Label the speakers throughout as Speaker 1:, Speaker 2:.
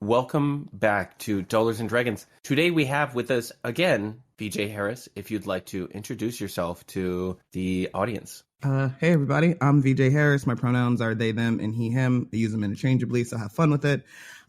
Speaker 1: welcome back to Dollars and Dragons. Today we have with us again VJ Harris. If you'd like to introduce yourself to the audience.
Speaker 2: Hey everybody, I'm VJ Harris. My pronouns are they, them, and he, him. I use them interchangeably, so have fun with it.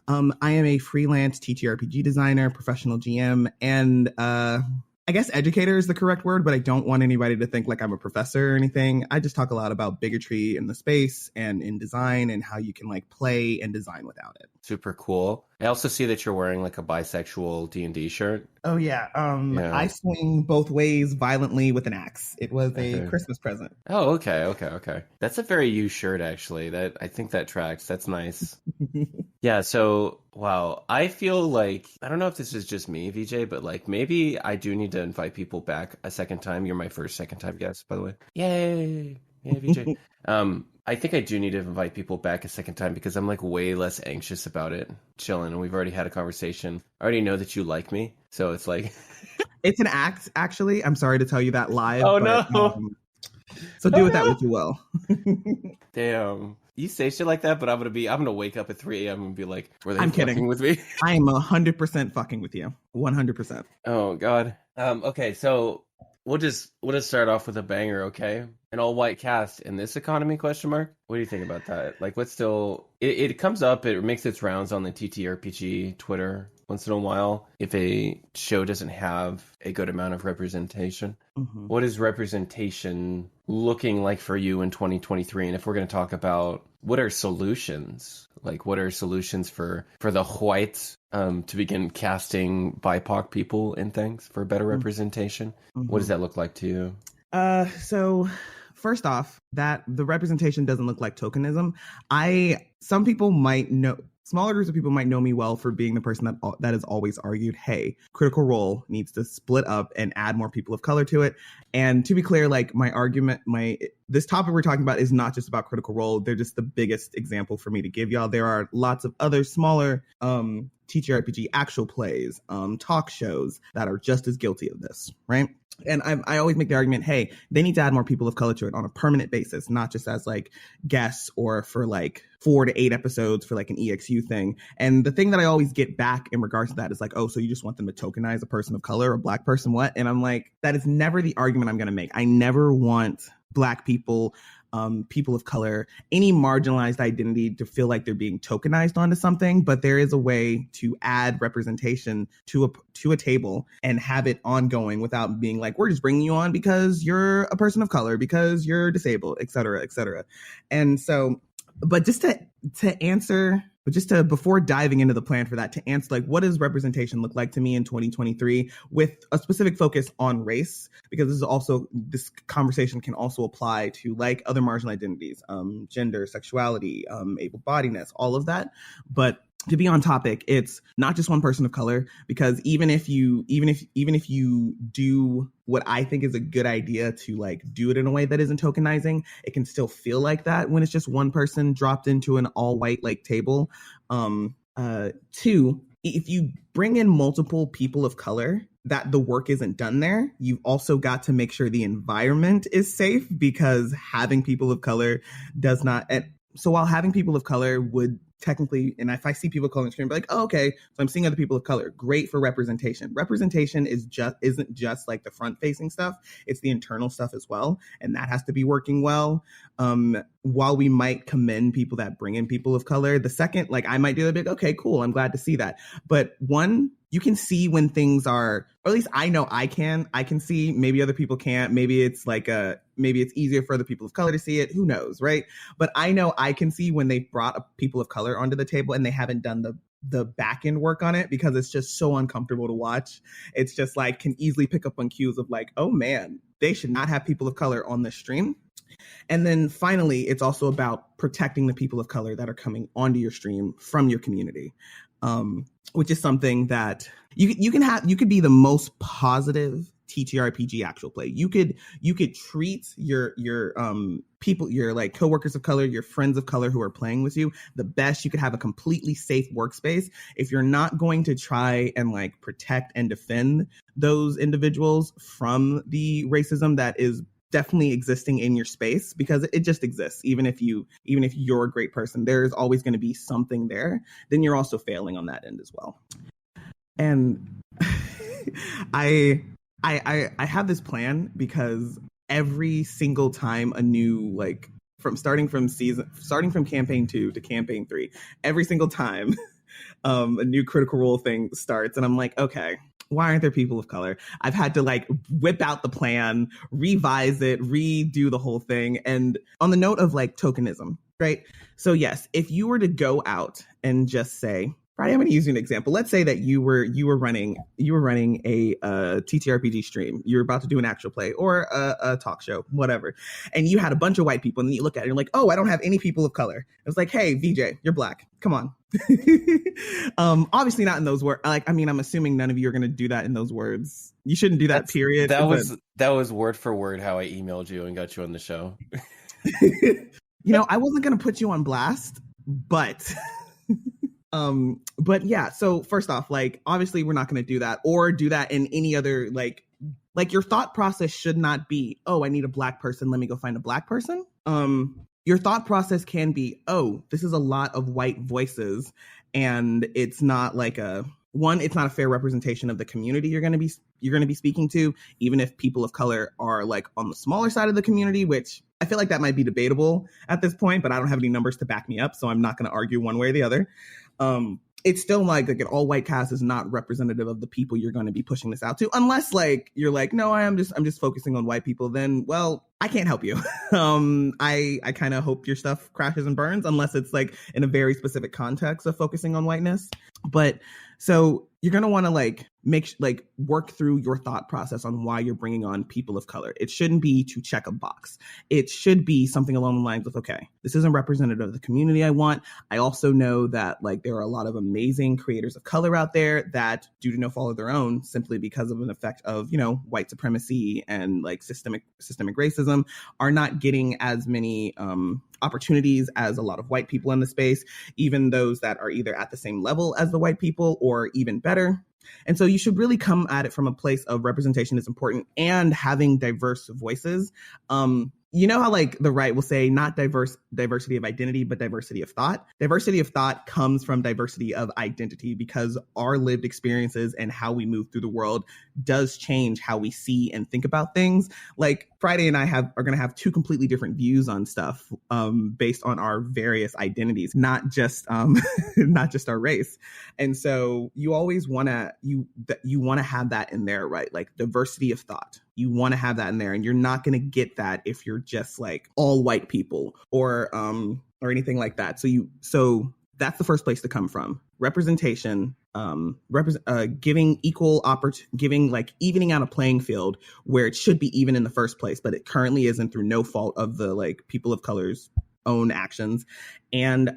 Speaker 2: I am a freelance TTRPG designer, professional GM, and I guess educator is the correct word, but I don't want anybody to think like I'm a professor or anything. I just talk a lot about bigotry in the space and in design and how you can like play and design without it.
Speaker 1: Super cool. I also see that you're wearing like a bisexual D&D shirt.
Speaker 2: Oh yeah. I swing both ways violently with an axe. It was a Christmas present.
Speaker 1: Oh, okay. That's a very you shirt, actually. I think that tracks. That's nice. Yeah, so wow. I feel like, I don't know if this is just me, VJ, but like maybe I do need to invite people back a second time. You're my first second time guest, by the way. Yay, VJ. I think I do need to invite people back a second time because I'm like way less anxious about it. Chilling, and we've already had a conversation. I already know that you like me, so it's like
Speaker 2: it's an act. Actually, I'm sorry to tell you that live.
Speaker 1: Oh but, no!
Speaker 2: So do with that what you will.
Speaker 1: Damn, you say shit like that, but I'm gonna wake up at 3 a.m. and be like, "Were they
Speaker 2: I'm
Speaker 1: fucking
Speaker 2: kidding
Speaker 1: with me?"
Speaker 2: I am 100% fucking with you. 100%.
Speaker 1: Oh God. Okay, so we'll just start off with a banger, okay? An all-white cast in this economy, question mark? What do you think about that? Like, what's still... It comes up, it makes its rounds on the TTRPG Twitter once in a while if a show doesn't have a good amount of representation. Mm-hmm. What is representation looking like for you in 2023? And if we're going to talk about what are solutions, like what are solutions for the whites to begin casting BIPOC people in things for better representation? Mm-hmm. What does that look like to you?
Speaker 2: So first off, that the representation doesn't look like tokenism. Some people might know, smaller groups of people might know me well for being the person that has always argued, hey, Critical Role needs to split up and add more people of color to it. And to be clear, like my argument, this topic we're talking about is not just about Critical Role. They're just the biggest example for me to give y'all. There are lots of other smaller TTRPG actual plays, talk shows that are just as guilty of this, right? And I always make the argument, hey, they need to add more people of color to it on a permanent basis, not just as like guests or for like 4 to 8 episodes for like an EXU thing. And the thing that I always get back in regards to that is like, oh, so you just want them to tokenize a person of color or Black person, what? And I'm like, that is never the argument I'm going to make. I never want Black people, people of color, any marginalized identity to feel like they're being tokenized onto something, but there is a way to add representation to a table and have it ongoing without being like, we're just bringing you on because you're a person of color, because you're disabled, et cetera, et cetera. And so, but just to answer... But just to, before diving into the plan for that, to answer, like, what does representation look like to me in 2023 with a specific focus on race? Because this conversation can also apply to, like, other marginal identities, gender, sexuality, able-bodiedness, all of that. But to be on topic, it's not just one person of color, because even if you do what I think is a good idea to like do it in a way that isn't tokenizing, it can still feel like that when it's just one person dropped into an all white like table. 2, if you bring in multiple people of color, that the work isn't done there. You've also got to make sure the environment is safe, because having people of color does not. So while having people of color would technically, and if I see people of color on the screen, be like, oh, okay, so I'm seeing other people of color. Great for representation. Representation isn't just like the front facing stuff. It's the internal stuff as well. And that has to be working well. While we might commend people that bring in people of color, the second, like I might do a bit, okay, cool, I'm glad to see that. But one, you can see when things are, or at least I know I can see, maybe other people can't. Maybe it's like maybe it's easier for other people of color to see it. Who knows, right? But I know I can see when they brought people of color onto the table and they haven't done the back end work on it, because it's just so uncomfortable to watch. It's just like, can easily pick up on cues of like, oh man, they should not have people of color on this stream. And then finally, it's also about protecting the people of color that are coming onto your stream from your community, which is something that you could be the most positive TTRPG actual play. You could treat your people, your like coworkers of color, your friends of color who are playing with you the best. You could have a completely safe workspace. If you're not going to try and like protect and defend those individuals from the racism that is definitely existing in your space, because it just exists. Even if you're a great person, there's always going to be something there. Then you're also failing on that end as well. And I have this plan, because every single time a new, like, starting from campaign 2 to campaign 3, every single time a new Critical Role thing starts, and I'm like, okay, why aren't there people of color? I've had to like whip out the plan, revise it, redo the whole thing. And on the note of like tokenism, right? So yes, if you were to go out and just say, Friday, I'm going to use an example. Let's say that you were running a TTRPG stream. You were about to do an actual play or a talk show, whatever, and you had a bunch of white people, and then you look at it and you're like, oh, I don't have any people of color. It was like, hey, VJ, you're black. Come on. Obviously not in those words. Like, I mean, I'm assuming none of you are going to do that in those words. You shouldn't do that. Period.
Speaker 1: That was word for word how I emailed you and got you on the show.
Speaker 2: I wasn't going to put you on blast, but. But yeah, so first off, like, obviously we're not going to do that or do that in any other, like your thought process should not be, oh, I need a black person, let me go find a black person. Your thought process can be, oh, this is a lot of white voices, and it's not like it's not a fair representation of the community you're going to be speaking to, even if people of color are like on the smaller side of the community, which I feel like that might be debatable at this point, but I don't have any numbers to back me up, so I'm not going to argue one way or the other. It's still like an all white cast is not representative of the people you're going to be pushing this out to, unless like you're like, no, I'm just focusing on white people. Then, well, I can't help you. I kind of hope your stuff crashes and burns, unless it's like in a very specific context of focusing on whiteness. But so you're going to want to work through your thought process on why you're bringing on people of color. It shouldn't be to check a box. It should be something along the lines of, okay, this isn't representative of the community I want. I also know that like there are a lot of amazing creators of color out there that, due to no fault of their own, simply because of an effect of, white supremacy and like systemic racism, are not getting as many opportunities as a lot of white people in the space, even those that are either at the same level as the white people or even better. And so you should really come at it from a place of representation is important and having diverse voices. You know how like the right will say not diversity of identity, but diversity of thought. Diversity of thought comes from diversity of identity, because our lived experiences and how we move through the world does change how we see and think about things. Like Friday and I are going to have two completely different views on stuff based on our various identities, not just our race. And so you always want to have that in there, right? Like diversity of thought. You want to have that in there, and you're not going to get that if you're just like all white people or anything like that. So that's the first place to come from. Representation, giving evening out a playing field where it should be even in the first place, but it currently isn't through no fault of the like people of color's own actions, and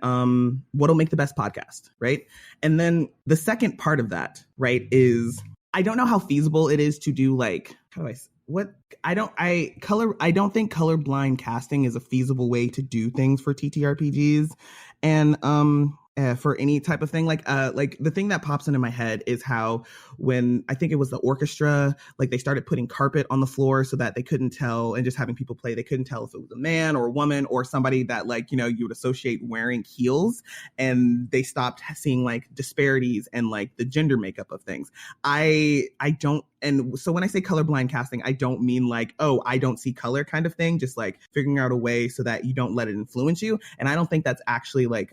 Speaker 2: what'll make the best podcast, right? And then the second part of that, right, is I don't know how feasible it is to do like, I don't think colorblind casting is a feasible way to do things for TTRPGs. And for any type of thing, like the thing that pops into my head is how when I think it was the orchestra, like they started putting carpet on the floor so that they couldn't tell, and just having people play, they couldn't tell if it was a man or a woman or somebody that like, you would associate wearing heels, and they stopped seeing like disparities and like the gender makeup of things. I don't. And so when I say colorblind casting, I don't mean like, oh, I don't see color kind of thing, just like figuring out a way so that you don't let it influence you. And I don't think that's actually like,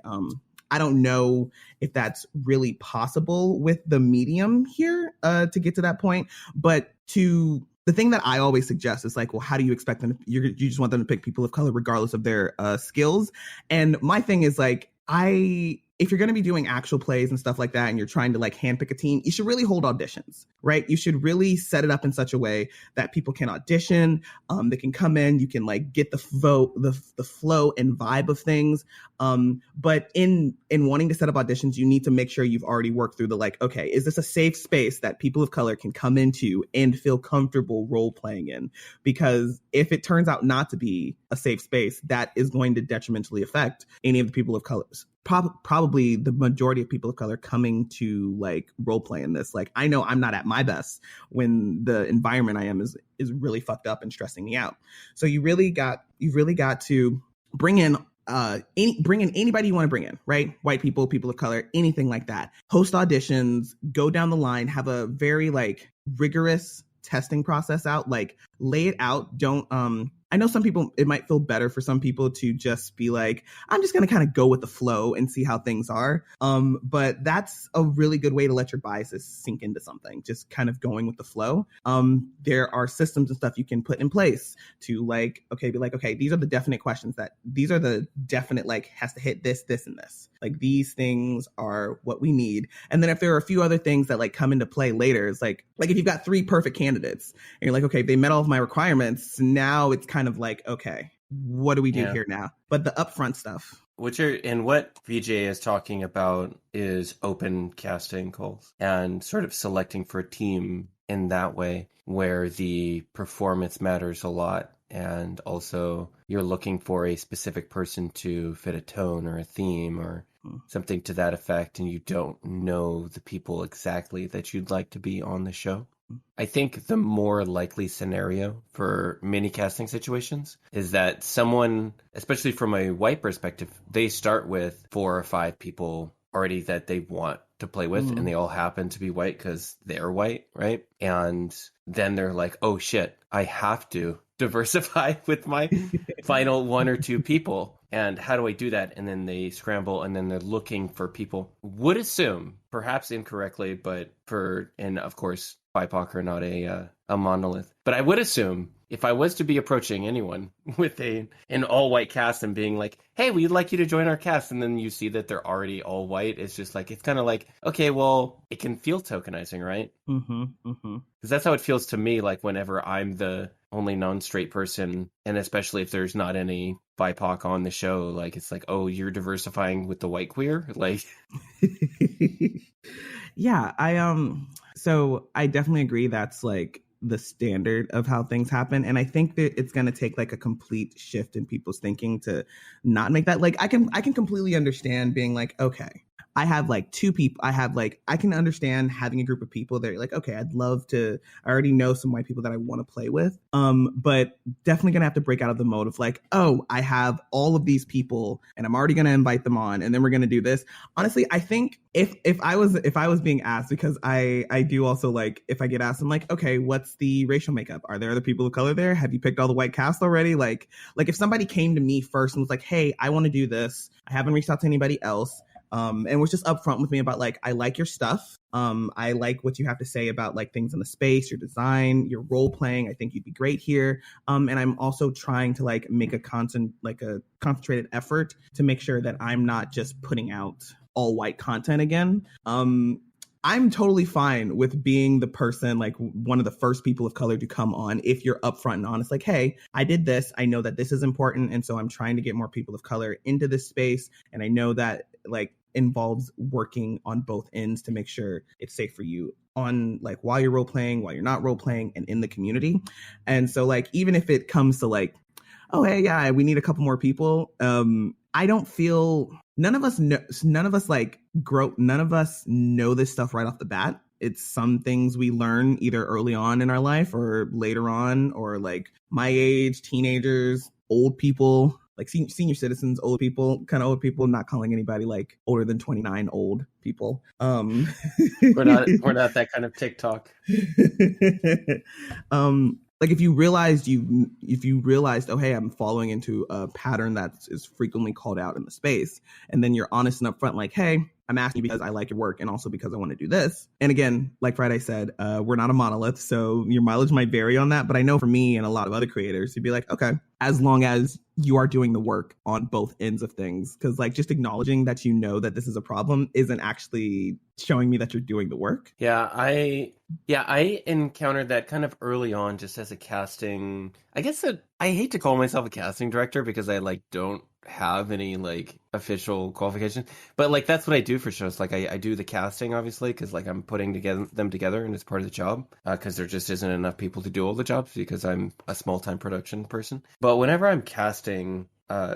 Speaker 2: I don't know if that's really possible with the medium here to get to that point. But the thing that I always suggest is like, well, how do you expect them you just want them to pick people of color regardless of their skills? And my thing is like, if you're going to be doing actual plays and stuff like that, and you're trying to like handpick a team, you should really hold auditions, right? You should really set it up in such a way that people can audition. They can come in, you can like get the flow and vibe of things. But in wanting to set up auditions, you need to make sure you've already worked through the like, okay, is this a safe space that people of color can come into and feel comfortable role playing in? Because if it turns out not to be a safe space, that is going to detrimentally affect any of the people of color probably the majority of people of color coming to like role play in this. Like, I know I'm not at my best when the environment I am is really fucked up and stressing me out. So you've really got to bring in anybody you want to bring in, right? White people, people of color, anything like that. Host auditions, go down the line, have a very like rigorous testing process out, like lay it out. Don't I know some people, it might feel better for some people to just be like, I'm just going to kind of go with the flow and see how things are. But that's a really good way to let your biases sink into something, just kind of going with the flow. There are systems and stuff you can put in place to like, okay, be like, okay, these are the definite questions these are the definite, like, has to hit this, this, and this. Like, these things are what we need. And then if there are a few other things that like come into play later, it's like if you've got 3 perfect candidates and you're like, okay, they met all of my requirements. Now it's kind of like, okay, what do we do here now? But the upfront stuff.
Speaker 1: What VJ is talking about is open casting calls and sort of selecting for a team in that way where the performance matters a lot. And also you're looking for a specific person to fit a tone or a theme or something to that effect. And you don't know the people exactly that you'd like to be on the show. I think the more likely scenario for many casting situations is that someone, especially from a white perspective, they start with 4 or 5 people already that they want to play with, and they all happen to be white because they're white, right? And then they're like, oh shit, I have to diversify with my final 1 or 2 people. And how do I do that? And then they scramble, and then they're looking for people. Would assume, perhaps incorrectly, and of course, BIPOC are not a monolith. But I would assume if I was to be approaching anyone with an all-white cast and being like, hey, we'd like you to join our cast, and then you see that they're already all white, it's just like, it's kind of like, okay, well, it can feel tokenizing, right? Because that's how it feels to me, like whenever I'm the only non-straight person, and especially if there's not any BIPOC on the show, like it's like, oh, you're diversifying with the white queer? Like...
Speaker 2: Yeah, so I definitely agree that's like the standard of how things happen. And I think that it's going to take like a complete shift in people's thinking to not make that. Like, I can completely understand being like, okay, I have like 2 people. I can understand having a group of people that are like, okay, I already know some white people that I want to play with. But definitely gonna have to break out of the mode of like, oh, I have all of these people and I'm already gonna invite them on and then we're gonna do this. Honestly, I think if I was being asked, because I do also like, if I get asked, I'm like, okay, what's the racial makeup? Are there other people of color there? Have you picked all the white cast already? Like if somebody came to me first and was like, hey, I want to do this, I haven't reached out to anybody else. And was just upfront with me about like, I like your stuff. I like what you have to say about like things in the space, your design, your role playing. I think you'd be great here. And I'm also trying to like make a concentrated effort to make sure that I'm not just putting out all white content again. I'm totally fine with being the person, like one of the first people of color to come on if you're upfront and honest, like, hey, I did this. I know that this is important. And so I'm trying to get more people of color into this space. And I know that like involves working on both ends to make sure it's safe for you on like while you're role playing, while you're not role playing, and in the community. And so like, even if it comes to like, oh, hey, yeah, we need a couple more people. I don't feel none of us know this stuff right off the bat. It's some things we learn either early on in our life or later on, or like my age, teenagers, old people, like senior citizens, old people, kind of old people, not calling anybody like older than 29 old people.
Speaker 1: We're not that kind of TikTok.
Speaker 2: Like if you realized, oh, hey, I'm following into a pattern that is frequently called out in the space, and then you're honest and upfront, like, hey, I'm asking you because I like your work and also because I want to do this. And again, like Friday said, we're not a monolith, so your mileage might vary on that. But I know for me and a lot of other creators, you'd be like, okay, as long as you are doing the work on both ends of things, because like just acknowledging that you know that this is a problem isn't actually showing me that you're doing the work.
Speaker 1: Yeah, I encountered that kind of early on, just as a casting. I guess that I hate to call myself a casting director because I like don't have any like official qualifications, but like that's what I do for shows. Like I do the casting, obviously, because like I'm putting them together and it's part of the job, because there just isn't enough people to do all the jobs because I'm a small-time production person. But whenever I'm casting,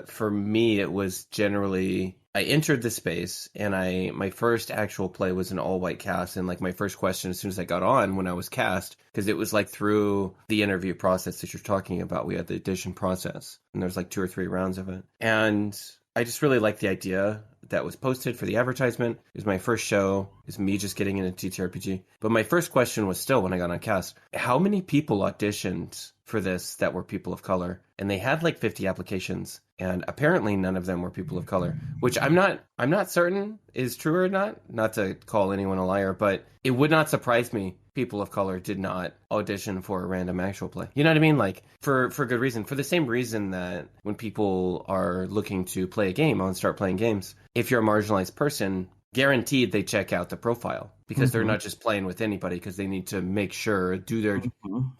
Speaker 1: for me it was generally I entered the space, and my first actual play was an all white cast, and like my first question as soon as I got on when I was cast, because it was like through the interview process that you're talking about, we had the audition process, and there's like 2 or 3 rounds of it, and I just really liked the idea that was posted for the advertisement. It was my first show. It was me just getting into TTRPG. But my first question was still, when I got on cast, how many people auditioned for this that were people of color? And they had like 50 applications, and apparently none of them were people of color, which I'm not certain is true or not to call anyone a liar, but it would not surprise me people of color did not audition for a random actual play. You know what I mean? Like for good reason, for the same reason that when people are looking to play a game and start playing games, if you're a marginalized person, guaranteed they check out the profile, because they're not just playing with anybody, because they need to make sure, do their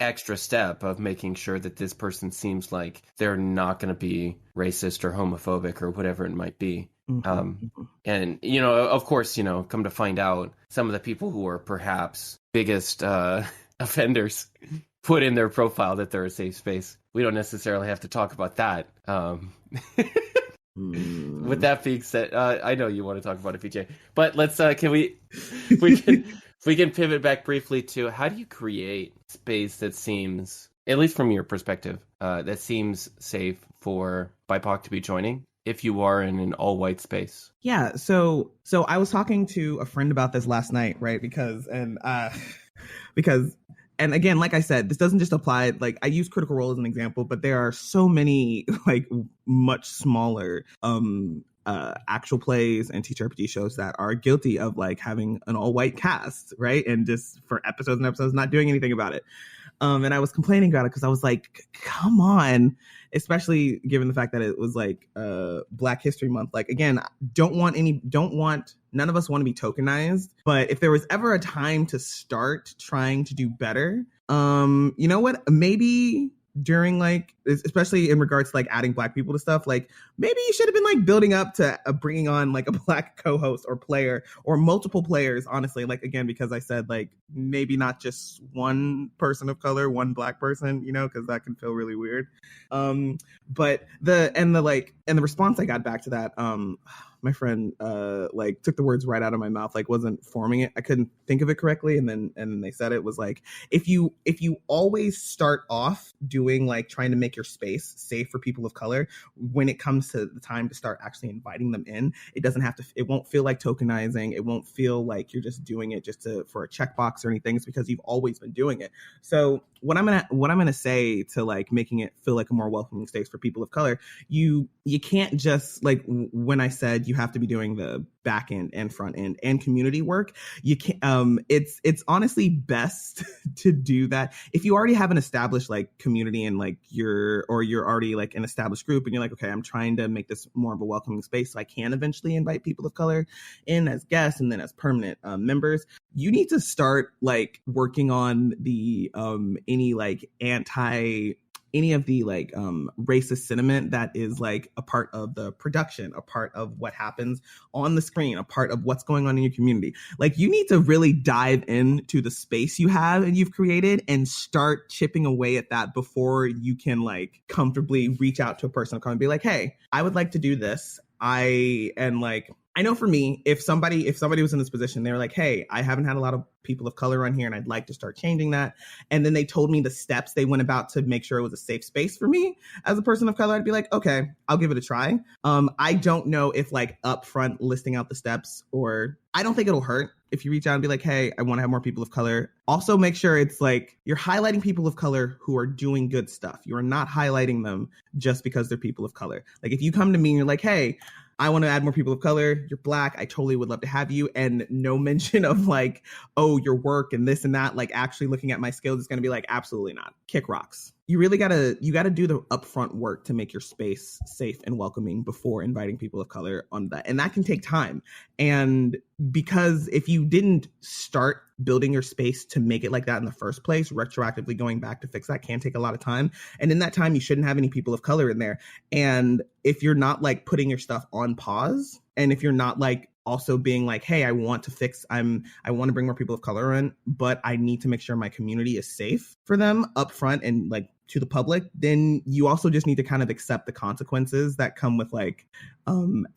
Speaker 1: extra step of making sure that this person seems like they're not going to be racist or homophobic or whatever it might be. And, you know, of course, you know, come to find out, some of the people who are perhaps biggest offenders put in their profile that they're a safe space. We don't necessarily have to talk about that. With that being said, I know you want to talk about it, PJ, but let's we can pivot back briefly to, how do you create space that seems, at least from your perspective, that seems safe for BIPOC to be joining if you are in an all white space?
Speaker 2: Yeah, so I was talking to a friend about this last night, right? Because and again, like I said, this doesn't just apply, like I use Critical Role as an example, but there are so many like much smaller actual plays and TTRPG shows that are guilty of like having an all white cast, right? And just for episodes and episodes not doing anything about it. And I was complaining about it because I was like, come on, especially given the fact that it was like Black History Month. Like, again, none of us want to be tokenized. But if there was ever a time to start trying to do better, you know what? Maybe during like, especially in regards to like adding Black people to stuff, like maybe you should have been like building up to bringing on like a Black co-host or player or multiple players, honestly. Like, again, because I said like maybe not just one person of color, one Black person, you know, because that can feel really weird. But the response I got back to that, my friend like took the words right out of my mouth, like wasn't forming it. I couldn't think of it correctly, and then they said it was like, if you always start off doing like trying to make your space safe for people of color, when it comes to the time to start actually inviting them in, it won't feel like tokenizing. It won't feel like you're just doing it just for a checkbox or anything. It's because you've always been doing it. So what I'm gonna say to like making it feel like a more welcoming space for people of color, you can't just like, when I said you have to be doing the back end and front end and community work, you can't, it's honestly best to do that if you already have an established like community and like you're already like an established group and you're like, okay, I'm trying to make this more of a welcoming space so I can eventually invite people of color in as guests and then as permanent members. You need to start like working on the any of the like racist sentiment that is like a part of the production, a part of what happens on the screen, a part of what's going on in your community. Like, you need to really dive into the space you have and you've created and start chipping away at that before you can like comfortably reach out to a person and be like, hey, I would like to do this. I know for me, if somebody was in this position, they were like, hey, I haven't had a lot of people of color on here and I'd like to start changing that. And then they told me the steps they went about to make sure it was a safe space for me as a person of color. I'd be like, okay, I'll give it a try. I don't know if like upfront listing out the steps, or I don't think it'll hurt if you reach out and be like, hey, I want to have more people of color. Also make sure it's like you're highlighting people of color who are doing good stuff. You are not highlighting them just because they're people of color. Like, if you come to me and you're like, hey, I want to add more people of color, you're Black, I totally would love to have you, and no mention of like, oh, your work and this and that, like actually looking at my skills, is going to be like, absolutely not. Kick rocks. You really gotta do the upfront work to make your space safe and welcoming before inviting people of color on that. And that can take time. And because if you didn't start building your space to make it like that in the first place, retroactively going back to fix that can take a lot of time. And in that time, you shouldn't have any people of color in there. And if you're not like putting your stuff on pause, and if you're not like also being like, hey, I want to bring more people of color in, but I need to make sure my community is safe for them up front, and like to the public, then you also just need to kind of accept the consequences that come with like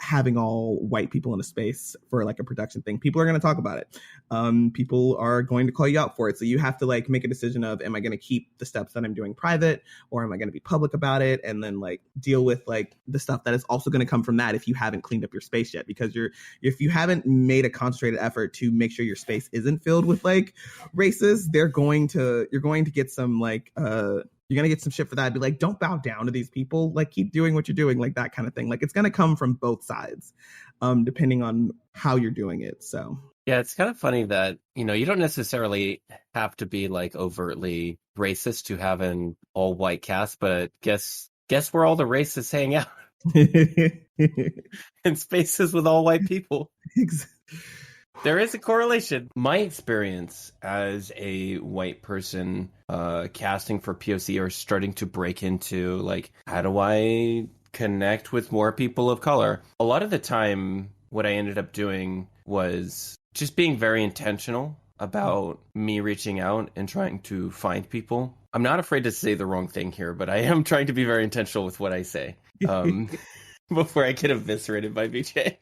Speaker 2: having all white people in a space for like a production thing. People are going to talk about it. People are going to call you out for it. So you have to like make a decision of, am I going to keep the steps that I'm doing private, or am I going to be public about it? And then like deal with like the stuff that is also going to come from that if you haven't cleaned up your space yet, because if you haven't made a concentrated effort to make sure your space isn't filled with like races, you're going to get some like you're going to get some shit for that. Be like, don't bow down to these people. Like, keep doing what you're doing, like that kind of thing. Like, it's going to come from both sides, depending on how you're doing it. So,
Speaker 1: yeah, it's kind of funny that, you don't necessarily have to be like overtly racist to have an all white cast, but guess where all the racists hang out? In spaces with all white people. There is a correlation. My experience as a white person casting for POC or starting to break into like, how do I connect with more people of color? A lot of the time, what I ended up doing was just being very intentional about me reaching out and trying to find people. I'm not afraid to say the wrong thing here, but I am trying to be very intentional with what I say. Before I get eviscerated by BJ.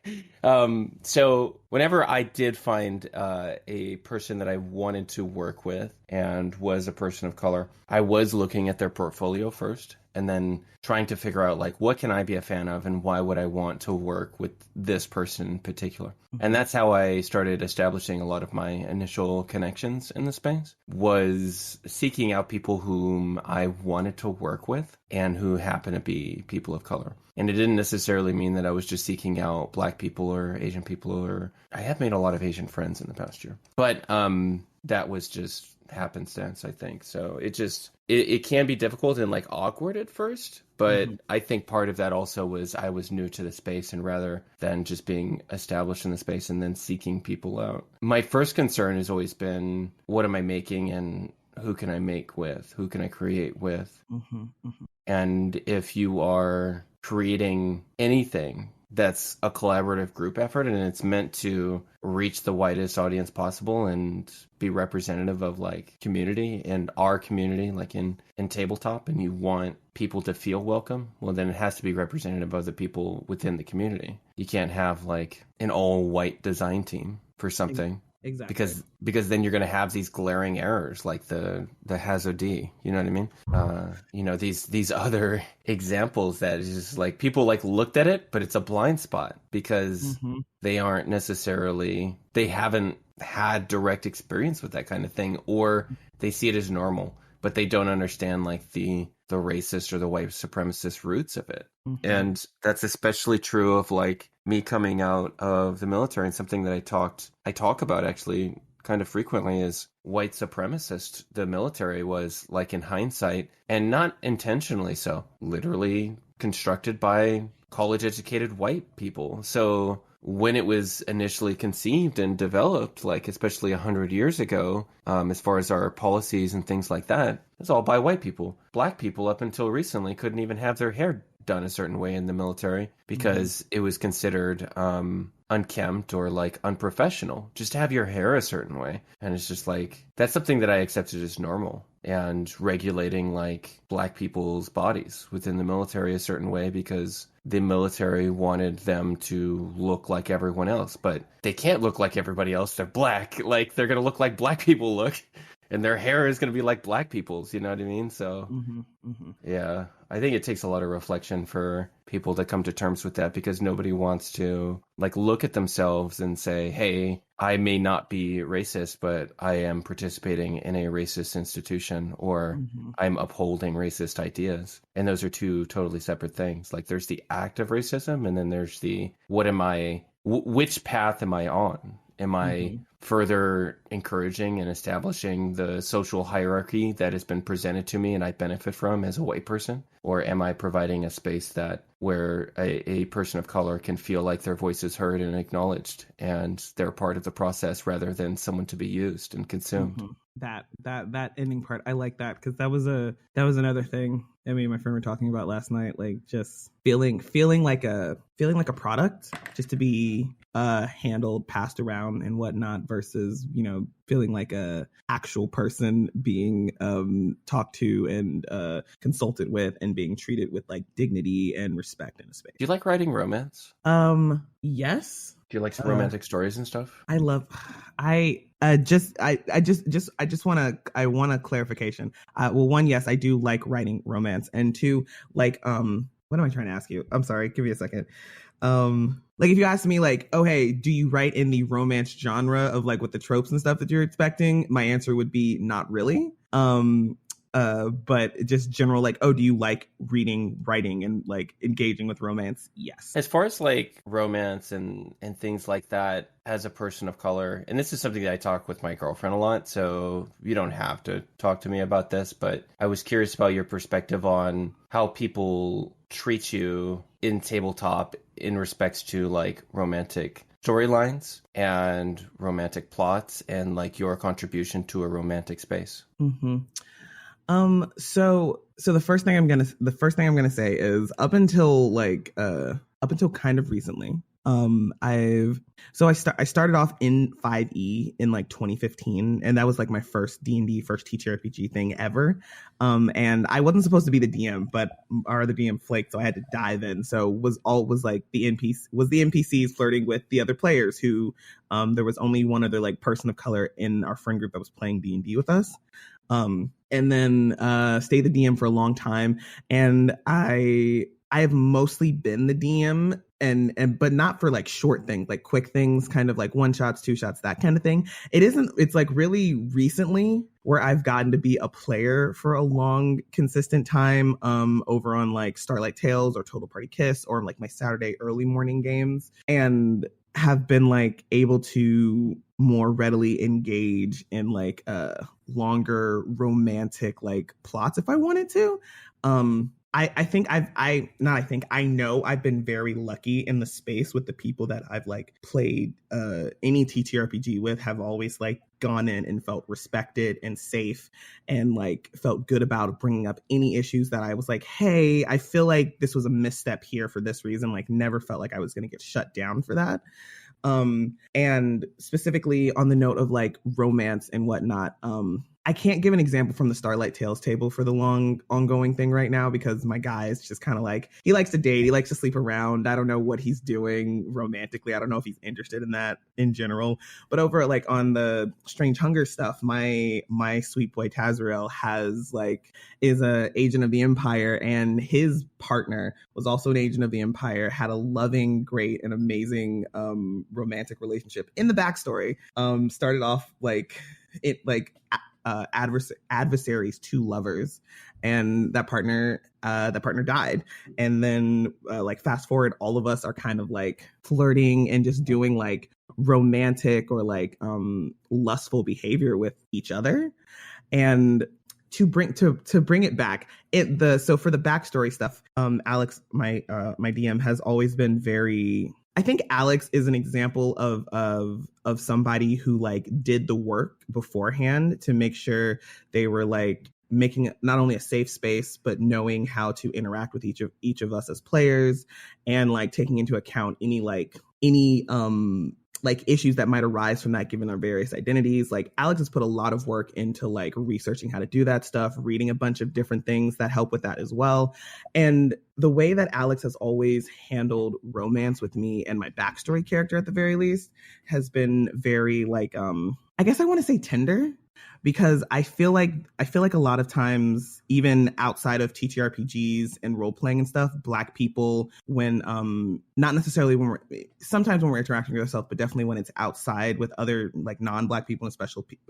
Speaker 1: So whenever I did find a person that I wanted to work with and was a person of color, I was looking at their portfolio first and then trying to figure out like, what can I be a fan of and why would I want to work with this person in particular? And that's how I started establishing a lot of my initial connections in the space, was seeking out people whom I wanted to work with and who happen to be people of color. And it didn't necessarily mean that I was just seeking out Black people or Asian people, or I have made a lot of Asian friends in the past year. But that was just happenstance, I think. So it can be difficult and like awkward at first. But I think part of that also was I was new to the space, and rather than just being established in the space and then seeking people out, my first concern has always been, what am I making and who can I make with? Who can I create with? And if you are creating anything that's a collaborative group effort and it's meant to reach the widest audience possible and be representative of like community and our community, like in tabletop, and you want people to feel welcome, well, then it has to be representative of the people within the community. You can't have like an all white design team for something.
Speaker 2: Exactly.
Speaker 1: Because then you're going to have these glaring errors like the Hazard-D, you know what I mean? These other examples that is just like people like looked at it, but it's a blind spot because they aren't necessarily, they haven't had direct experience with that kind of thing, or they see it as normal, but they don't understand like the racist or the white supremacist roots of it. And that's especially true of like me coming out of the military, and something that I talk about actually kind of frequently is white supremacist. The military was like, in hindsight, and not intentionally so, literally constructed by college educated white people. So when it was initially conceived and developed, like especially 100 years ago, as far as our policies and things like that, it's all by white people. Black people up until recently couldn't even have their hair done a certain way in the military because it was considered unkempt or like unprofessional just to have your hair a certain way. And it's just like, that's something that I accepted as normal, and regulating like Black people's bodies within the military a certain way because the military wanted them to look like everyone else, but they can't look like everybody else. They're Black. Like, they're going to look like Black people look, and their hair is going to be like Black people's, you know what I mean? So yeah, I think it takes a lot of reflection for people to come to terms with that, because nobody wants to like look at themselves and say, hey, I may not be racist, but I am participating in a racist institution, or I'm upholding racist ideas. And those are two totally separate things. Like, there's the act of racism, and then there's the, what am I, which path am I on? Am I further encouraging and establishing the social hierarchy that has been presented to me and I benefit from as a white person? Or am I providing a space that where a person of color can feel like their voice is heard and acknowledged, and they're part of the process rather than someone to be used and consumed?
Speaker 2: That ending part, I like that, because that was another thing Emmy and my friend were talking about last night, like just feeling like a product, just to be handled, passed around and whatnot, versus, you know, feeling like a actual person being talked to and consulted with and being treated with like dignity and respect in a space.
Speaker 1: Do you like writing romance?
Speaker 2: Yes.
Speaker 1: Do you like some romantic stories and stuff?
Speaker 2: I love. I just want a clarification. Well, one, yes, I do like writing romance, and two, like, what am I trying to ask you? I'm sorry, give me a second. Like, if you ask me, like, oh, hey, do you write in the romance genre of like with the tropes and stuff that you're expecting? My answer would be not really. But just general, like, oh, do you like reading, writing, and like engaging with romance? Yes.
Speaker 1: As far as like romance and things like that, as a person of color, and this is something that I talk with my girlfriend a lot, so you don't have to talk to me about this, but I was curious about your perspective on how people treat you in tabletop in respects to like romantic storylines and romantic plots and like your contribution to a romantic space.
Speaker 2: Mm-hmm. So the first thing I'm gonna say is up until kind of recently, I started off in 5e in like 2015, and that was like my first D&D, first TTRPG thing ever. And I wasn't supposed to be the DM, but our other DM flaked, so I had to dive in. So was the NPCs flirting with the other players who, there was only one other like person of color in our friend group that was playing D&D with us. And then stayed the DM for a long time, and I have mostly been the DM, and but not for like short things, like quick things, kind of like one shots, two shots, that kind of thing. It's like really recently where I've gotten to be a player for a long, consistent time, over on like Starlight Tales or Total Party Kiss or like my Saturday early morning games, and have been like able to more readily engage in like longer romantic like plots if I wanted to. I know I've been very lucky in the space with the people that I've like played any TTRPG with, have always like gone in and felt respected and safe and like felt good about bringing up any issues that I was like, hey, I feel like this was a misstep here for this reason. Like, never felt like I was going to get shut down for that. And specifically on the note of like romance and whatnot, I can't give an example from the Starlight Tales table for the long ongoing thing right now, because my guy is just kind of like, he likes to date, he likes to sleep around. I don't know what he's doing romantically. I don't know if he's interested in that in general. But over like on the Strange Hunger stuff, my sweet boy Tazrael is a agent of the Empire, and his partner was also an agent of the Empire, had a loving, great, and amazing romantic relationship. In the backstory, started off adversaries to lovers, and that partner died. And then like fast forward, all of us are kind of like flirting and just doing like romantic or like lustful behavior with each other. And to bring it back, so for the backstory stuff, Alex, my DM, has always been very, I think Alex is an example of somebody who like did the work beforehand to make sure they were like making it not only a safe space, but knowing how to interact with each of us as players, and like taking into account any issues that might arise from that, given our various identities. Like, Alex has put a lot of work into like researching how to do that stuff, reading a bunch of different things that help with that as well. And the way that Alex has always handled romance with me and my backstory character, at the very least, has been very like, I guess I want to say tender, because I feel like a lot of times, even outside of TTRPGs and role playing and stuff, Black people, when not necessarily sometimes when we're interacting with ourselves, but definitely when it's outside with other like non-Black people, and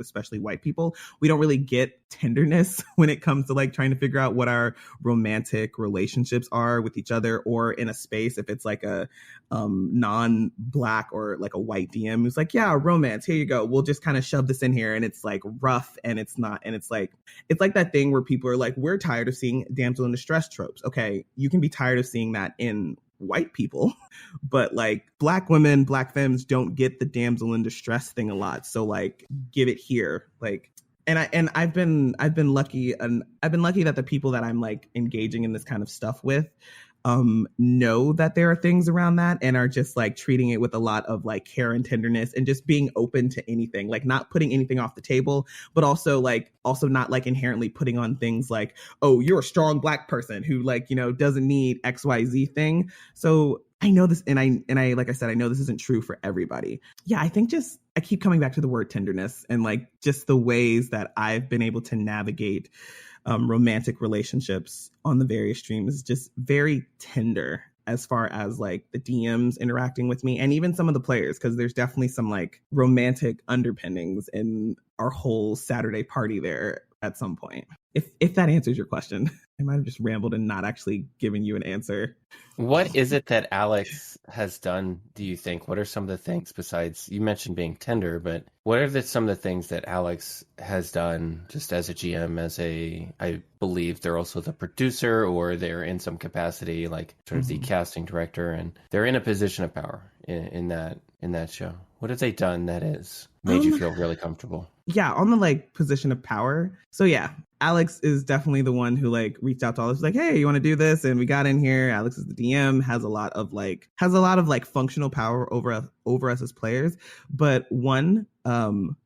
Speaker 2: especially white people, we don't really get tenderness when it comes to like trying to figure out what our romantic relationships are with each other, or in a space, if it's like a non-Black or like a white DM who's like, yeah, romance, here you go, we'll just kind of shove this in here, and it's like rough, and it's not, and it's like that thing where people are like, we're tired of seeing damsel in distress tropes. Okay, you can be tired of seeing that in white people, but like Black women, Black femmes don't get the damsel in distress thing a lot, so like give it here. Like, and I've been lucky, and I've been lucky that the people that I'm like engaging in this kind of stuff with know that there are things around that and are just like treating it with a lot of like care and tenderness and just being open to anything, like not putting anything off the table, but also not like inherently putting on things like, oh, you're a strong Black person who like, you know, doesn't need XYZ thing. So I know this, and I like I said, I know this isn't true for everybody. Yeah, I think just I keep coming back to the word tenderness and like just the ways that I've been able to navigate romantic relationships on the various streams is just very tender as far as like the DMs interacting with me and even some of the players, because there's definitely some like romantic underpinnings in our whole Saturday party there at some point. If that answers your question. I might have just rambled and not actually given you an answer.
Speaker 1: What is it that Alex has done, do you think? What are some of the things besides, you mentioned being tender, but what are some of the things that Alex has done just as a GM, I believe they're also the producer or they're in some capacity, like sort of the casting director, and they're in a position of power in that show. What have they done that has made you feel really comfortable?
Speaker 2: Yeah, on the like position of power. So yeah, Alex is definitely the one who like reached out to all us like, hey, you want to do this? And we got in here. Alex is the DM, has a lot of like functional power over us as players. But one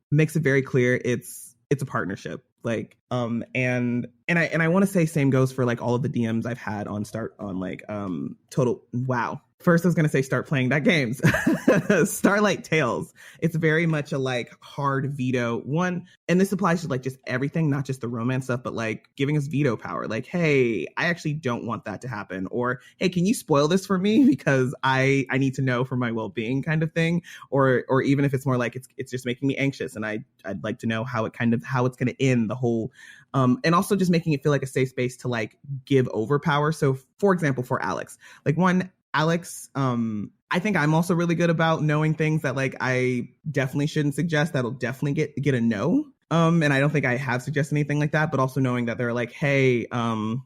Speaker 2: makes it very clear it's a partnership. Like and I want to say same goes for like all of the DMs I've had on Total. Wow. First, I was going to say start playing that games. Starlight Tales. It's very much a like hard veto one. And this applies to like just everything, not just the romance stuff, but like giving us veto power. Like, hey, I actually don't want that to happen. Or, hey, can you spoil this for me? Because I need to know for my well-being kind of thing. Or even if it's more like it's just making me anxious and I'd like to know how it's going to end the whole. And also just making it feel like a safe space to like give over power. So for example, for Alex, Alex, I think I'm also really good about knowing things that like I definitely shouldn't suggest that'll definitely get a no. And I don't think I have suggested anything like that, but also knowing that they're like, hey, so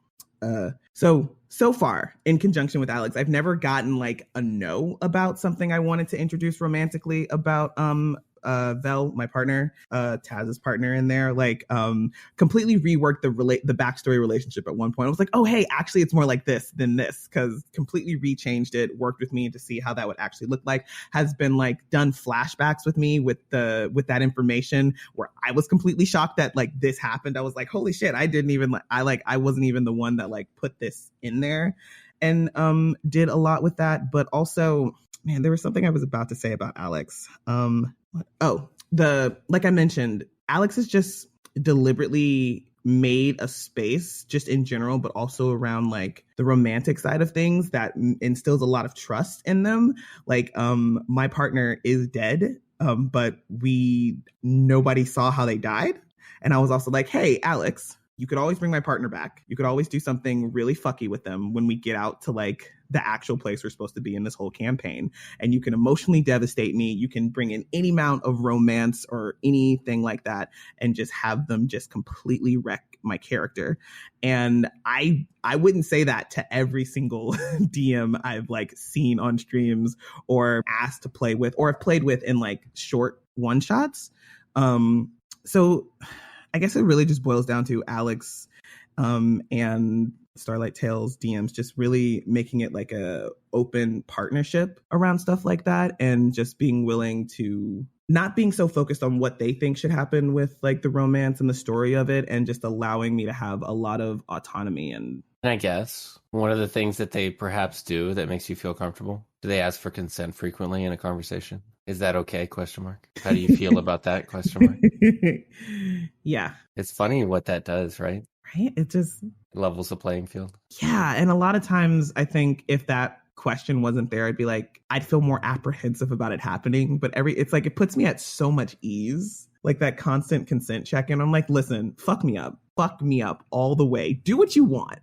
Speaker 2: far in conjunction with Alex, I've never gotten like a no about something I wanted to introduce romantically about Vel, my partner, Taz's partner in there, like completely reworked the backstory relationship at one point. I was like, oh hey, actually it's more like this than this, because completely rechanged it, worked with me to see how that would actually look like, has been like done flashbacks with me with that information where I was completely shocked that like this happened. I was like, holy shit, I wasn't even the one that like put this in there, and did a lot with that. But also, man, there was something I was about to say about Alex. Like I mentioned, Alex has just deliberately made a space just in general, but also around like the romantic side of things that instills a lot of trust in them. Like, my partner is dead, but nobody saw how they died. And I was also like, hey, Alex, you could always bring my partner back. You could always do something really fucky with them when we get out to like the actual place we're supposed to be in this whole campaign. And you can emotionally devastate me. You can bring in any amount of romance or anything like that and just have them just completely wreck my character. And I wouldn't say that to every single DM I've like seen on streams or asked to play with or have played with in like short one shots. So I guess it really just boils down to Alex and Starlight Tales DMs just really making it like a open partnership around stuff like that, and just being willing to not being so focused on what they think should happen with like the romance and the story of it, and just allowing me to have a lot of autonomy. And
Speaker 1: I guess one of the things that they perhaps do that makes you feel comfortable, do they ask for consent frequently in a conversation? Is that okay? ? How do you feel about that ?
Speaker 2: Yeah.
Speaker 1: It's funny what that does, right?
Speaker 2: Right? It just
Speaker 1: levels the playing field.
Speaker 2: Yeah. And a lot of times I think if that question wasn't there, I'd feel more apprehensive about it happening. But it's like it puts me at so much ease. Like that constant consent check-in. I'm like, listen, fuck me up all the way. Do what you want.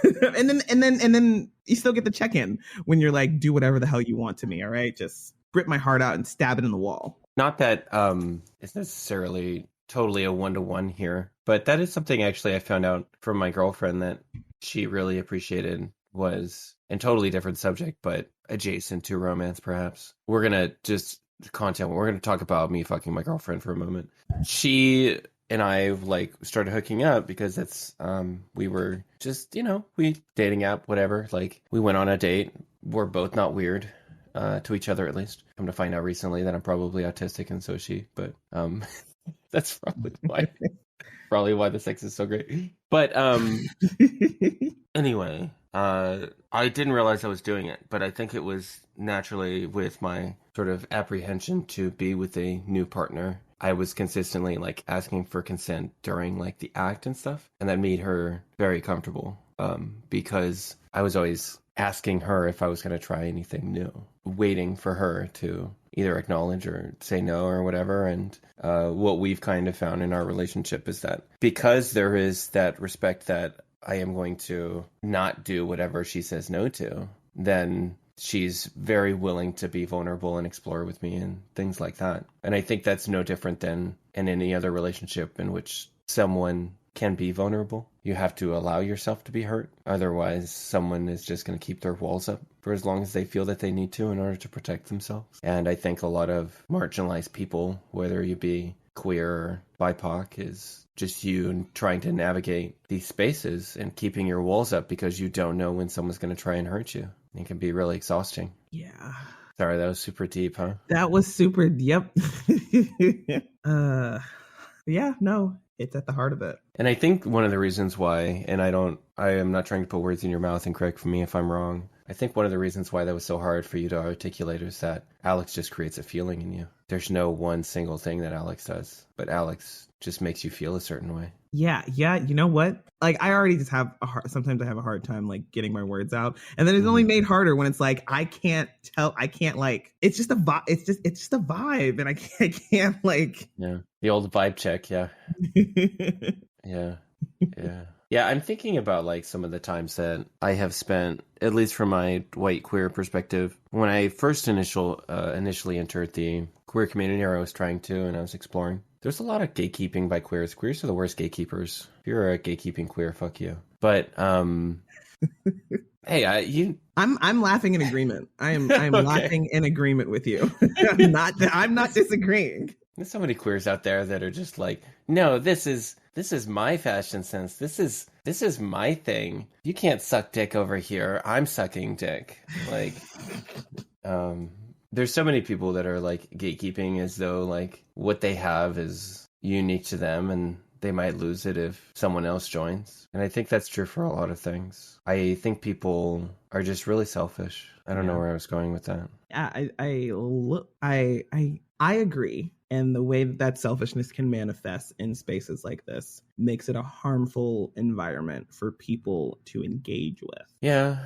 Speaker 2: and then you still get the check-in when you're like, do whatever the hell you want to me. All right. Just rip my heart out and stab it in the wall.
Speaker 1: Not that it's necessarily totally a one-to-one here, but that is something actually I found out from my girlfriend that she really appreciated, was a totally different subject, but adjacent to romance, perhaps. We're going to talk about me fucking my girlfriend for a moment. She and I like started hooking up because it's we were just, we dating app, whatever. Like we went on a date. We're both not weird to each other, at least. Come to find out recently that I'm probably autistic and so is she, but that's probably why the sex is so great. But anyway, I didn't realize I was doing it, but I think it was naturally with my sort of apprehension to be with a new partner. I was consistently like asking for consent during like the act and stuff, and that made her very comfortable because I was always asking her if I was going to try anything new, waiting for her to either acknowledge or say no or whatever. And what we've kind of found in our relationship is that because there is that respect that I am going to not do whatever she says no to, then she's very willing to be vulnerable and explore with me and things like that. And I think that's no different than in any other relationship in which someone can be vulnerable. You have to allow yourself to be hurt. Otherwise, someone is just going to keep their walls up for as long as they feel that they need to in order to protect themselves. And I think a lot of marginalized people, whether you be queer or BIPOC, is just you trying to navigate these spaces and keeping your walls up because you don't know when someone's going to try and hurt you. It can be really exhausting.
Speaker 2: Yeah.
Speaker 1: Sorry, that was super deep, huh?
Speaker 2: That was super. Yep. Yeah, no, it's at the heart of it.
Speaker 1: And I think one of the reasons why, and I am not trying to put words in your mouth and correct me if I'm wrong. I think one of the reasons why that was so hard for you to articulate is that Alex just creates a feeling in you. There's no one single thing that Alex does, but Alex just makes you feel a certain way.
Speaker 2: Yeah. You know what? Like I already just have sometimes I have a hard time like getting my words out. And then it's only made harder when it's like, I can't like, it's just a vibe. It's just a vibe. And I can't like.
Speaker 1: Yeah. The old vibe check. Yeah. Yeah. Yeah. Yeah, I'm thinking about like some of the times that I have spent, at least from my white queer perspective, when I first initially entered the queer community, or I was trying to, and I was exploring. There's a lot of gatekeeping by queers. Queers are the worst gatekeepers. If you're a gatekeeping queer, fuck you. But hey,
Speaker 2: I'm laughing in agreement. I'm okay. Laughing in agreement with you. I'm not disagreeing.
Speaker 1: There's so many queers out there that are just like, no, this is my fashion sense. This is my thing. You can't suck dick over here. I'm sucking dick. Like, there's so many people that are like gatekeeping as though like what they have is unique to them and they might lose it if someone else joins. And I think that's true for a lot of things. I think people are just really selfish. I don't know where I was going with that. I agree. And the way that selfishness can manifest in spaces like this makes it a harmful environment for people to engage with. Yeah.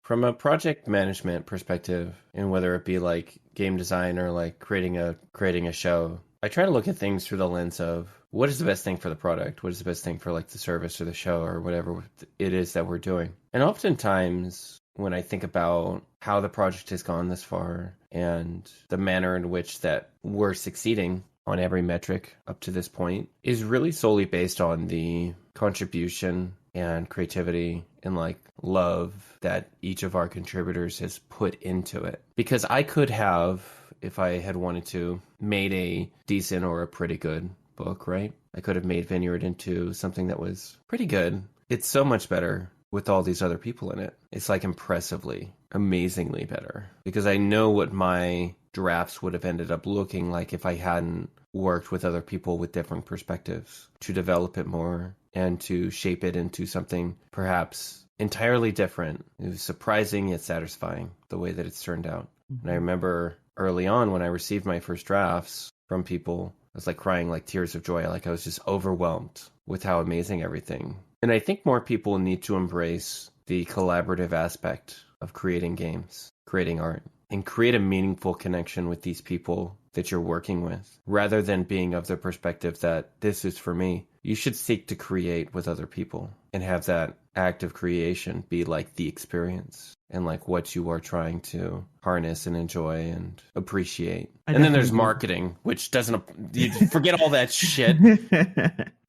Speaker 1: From a project management perspective, and whether it be like game design or like creating a show, I try to look at things through the lens of what is the best thing for the product? What is the best thing for like the service or the show or whatever it is that we're doing? And oftentimes when I think about how the project has gone this far and the manner in which that we're succeeding on every metric up to this point is really solely based on the contribution and creativity and like love that each of our contributors has put into it. Because I could have, if I had wanted to, made a decent or a pretty good book, right? I could have made Vineyard into something that was pretty good. It's so much better with all these other people in it. It's like impressively, amazingly better. Because I know what my drafts would have ended up looking like if I hadn't worked with other people with different perspectives to develop it more and to shape it into something perhaps entirely different. It was surprising yet satisfying the way that it's turned out. Mm-hmm. And I remember early on when I received my first drafts from people, I was like crying like tears of joy. Like I was just overwhelmed with how amazing everything. And I think more people need to embrace the collaborative aspect of creating games, creating art, and create a meaningful connection with these people that you're working with, rather than being of the perspective that this is for me. You should seek to create with other people and have that act of creation be like the experience and like what you are trying to harness and enjoy and appreciate. And then there's marketing, which doesn't, you forget all that shit.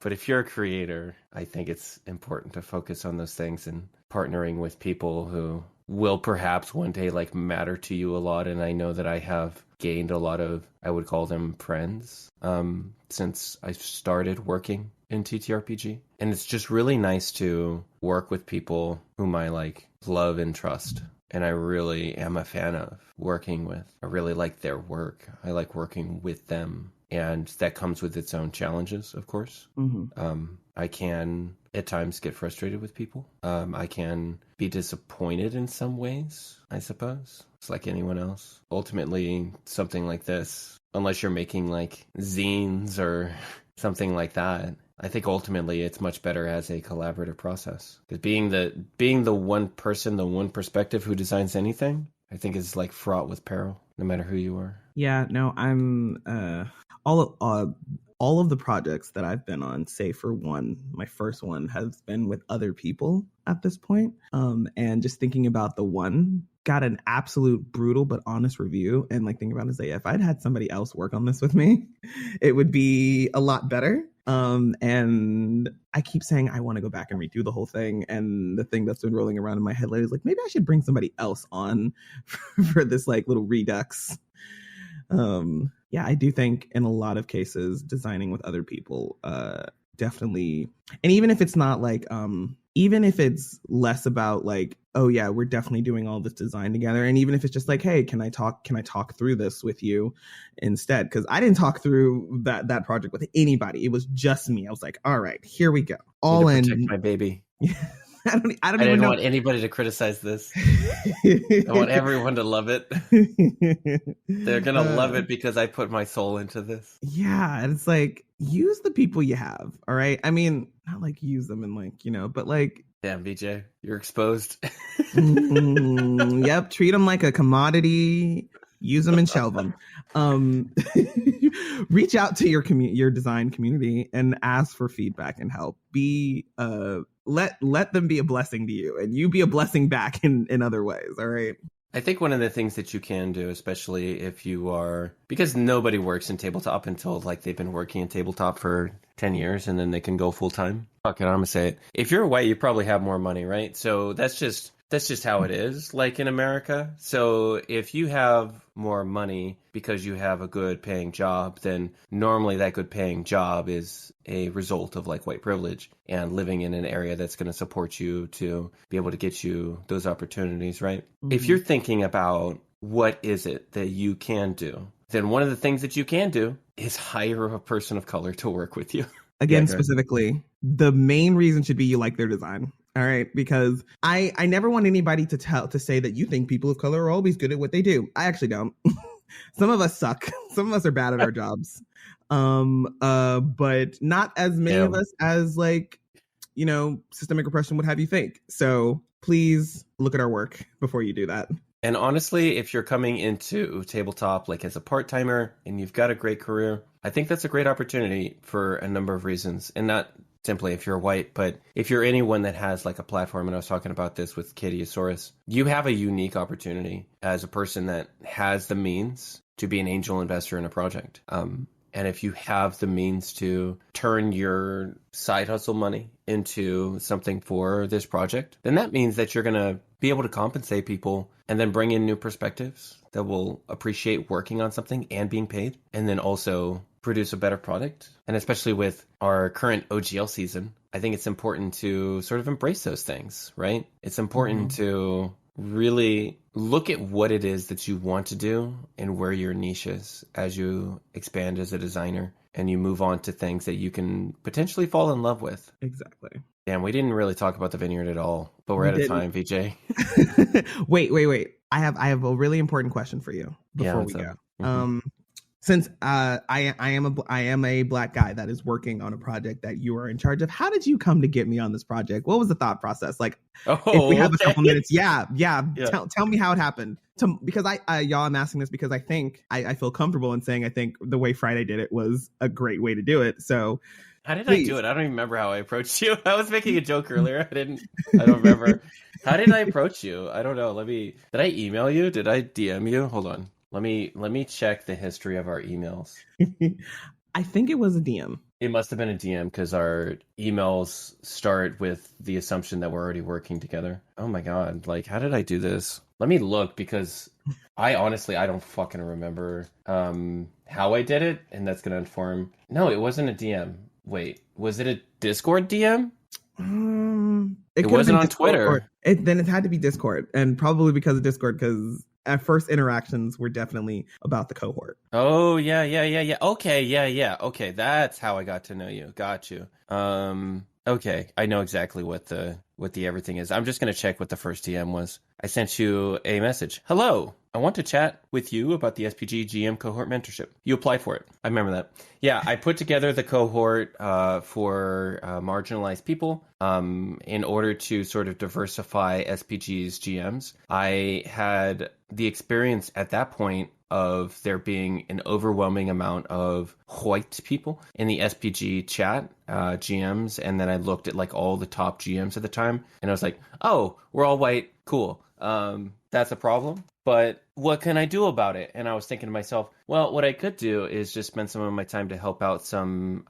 Speaker 1: But if you're a creator, I think it's important to focus on those things and partnering with people who will perhaps one day like matter to you a lot. And I know that I have gained a lot of, I would call them friends, since I started working in TTRPG. And it's just really nice to work with people whom I like love and trust. And I really am a fan of working with. I really like their work. I like working with them. And that comes with its own challenges, of course. I can at times get frustrated with people. I can be disappointed in some ways, I suppose. It's like anyone else. Ultimately, something like this, unless you're making like zines or something like that, I think ultimately it's much better as a collaborative process. Because being the one person, the one perspective who designs anything, I think is like fraught with peril, no matter who you are.
Speaker 2: Yeah, no, I'm all of the projects that I've been on, say for one, my first one has been with other people at this point. And just thinking about the one, got an absolute brutal but honest review. And like thinking about it, say, if I'd had somebody else work on this with me, it would be a lot better. And I keep saying I want to go back and redo the whole thing. And the thing that's been rolling around in my head lately is like, maybe I should bring somebody else on for this like little redux. Yeah, I do think in a lot of cases, designing with other people, definitely, and even if it's not like, even if it's less about like, oh yeah, we're definitely doing all this design together, and even if it's just like, hey, can I talk through this with you instead? Because I didn't talk through that project with anybody. It was just me. I was like, all right, here we go, all in.
Speaker 1: Protect my baby.
Speaker 2: I
Speaker 1: didn't
Speaker 2: even
Speaker 1: want anybody to criticize this. I want everyone to love it. They're gonna love it because I put my soul into this.
Speaker 2: Yeah, and it's like, use the people you have, all right? I mean, not like use them and like, but like,
Speaker 1: damn, VJ, you're exposed.
Speaker 2: Yep, treat them like a commodity. Use them and shelve them. Reach out to your design community and ask for feedback and help. Let them be a blessing to you, and you be a blessing back in other ways. All right.
Speaker 1: I think one of the things that you can do, especially if you are, because nobody works in tabletop until like they've been working in tabletop for 10 years and then they can go full time. Fuck it, I'm gonna say it. If you're white, you probably have more money, right? So that's just how it is, like in America. So if you have more money because you have a good paying job, then normally that good paying job is a result of like white privilege and living in an area that's going to support you to be able to get you those opportunities, right? Mm-hmm. If you're thinking about what is it that you can do, then one of the things that you can do is hire a person of color to work with you.
Speaker 2: Again, specifically, the main reason should be you like their design. All right, because I never want anybody to say that you think people of color are always good at what they do. I actually don't. Some of us suck. Some of us are bad at our jobs. But not as many of us as like, systemic oppression would have you think. So please look at our work before you do that.
Speaker 1: And honestly, if you're coming into tabletop like as a part-timer and you've got a great career, I think that's a great opportunity for a number of reasons. And not simply if you're white, but if you're anyone that has like a platform, and I was talking about this with Kitty-osaurus, you have a unique opportunity as a person that has the means to be an angel investor in a project. And if you have the means to turn your side hustle money into something for this project, then that means that you're going to be able to compensate people and then bring in new perspectives that will appreciate working on something and being paid, and then also produce a better product. And especially with our current OGL season, I think it's important to sort of embrace those things, right? It's important to really look at what it is that you want to do and where your niche is as you expand as a designer and you move on to things that you can potentially fall in love with.
Speaker 2: Exactly.
Speaker 1: Damn, we didn't really talk about the vineyard at all, but we're out of time, VJ.
Speaker 2: Wait. I have a really important question for you before we go. Mm-hmm. Since I am a Black guy that is working on a project that you are in charge of, how did you come to get me on this project? What was the thought process? Like, if we have a couple minutes, yeah. Tell me how it happened. Because I'm asking this because I think I feel comfortable in saying I think the way Friday did it was a great way to do it. So
Speaker 1: how did I do it? I don't even remember how I approached you. I was making a joke earlier. I don't remember. How did I approach you? I don't know. Did I email you? Did I DM you? Hold on. Let me check the history of our emails.
Speaker 2: I think it was a DM.
Speaker 1: It must have been a DM because our emails start with the assumption that we're already working together. Oh my God. Like, how did I do this? Let me look because I honestly, I don't fucking remember how I did it. And that's going to inform. No, it wasn't a DM. Wait, was it a Discord DM?
Speaker 2: It
Speaker 1: It
Speaker 2: could have
Speaker 1: wasn't
Speaker 2: been
Speaker 1: on
Speaker 2: Discord,
Speaker 1: Twitter.
Speaker 2: then it had to be Discord, and probably because of Discord, because at first interactions were definitely about the cohort.
Speaker 1: Oh, yeah, yeah, yeah, yeah. Okay, yeah, yeah. Okay, that's how I got to know you. Got you. Okay, I know exactly what the everything is. I'm just gonna check what the first DM was. I sent you a message. Hello, I want to chat with you about the SPG GM cohort mentorship. You applied for it. I remember that. Yeah, I put together the cohort for marginalized people in order to sort of diversify SPG's GMs. I had the experience at that point of there being an overwhelming amount of white people in the SPG chat, GMs, and then I looked at like all the top GMs at the time, and I was like, oh, we're all white, cool. That's a problem, but what can I do about it? And I was thinking to myself, well, what I could do is just spend some of my time to help out some